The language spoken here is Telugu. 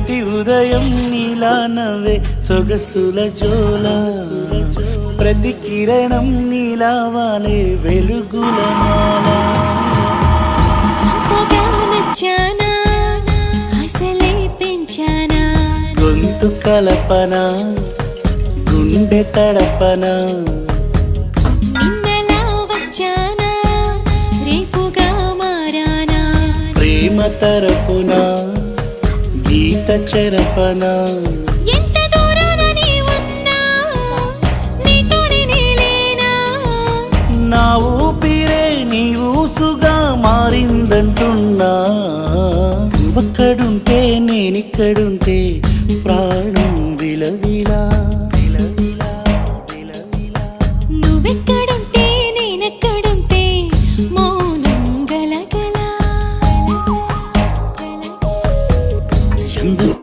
ప్రతి ఉదయం నీలా నవ్వే సొగసుల జోల ప్రతి కిరణం నీలా వాలే వెలుగుల మాల నచ్చానా అసలే పెంచానా గొంతు కలపన గుండె తడపన నిన్నలా వచ్చానా రేపుగా మారానా ప్రేమ తరపున గీత చెరపన ఎంత దూరాన నీ ఉన్నా నీతోనే నేలేనా నా ఊపిరే నీ ఊసుగా మారిందంటున్నా నువ్వక్కడుంటే నేనిక్కడుంటే ప్రాణం విలవిలా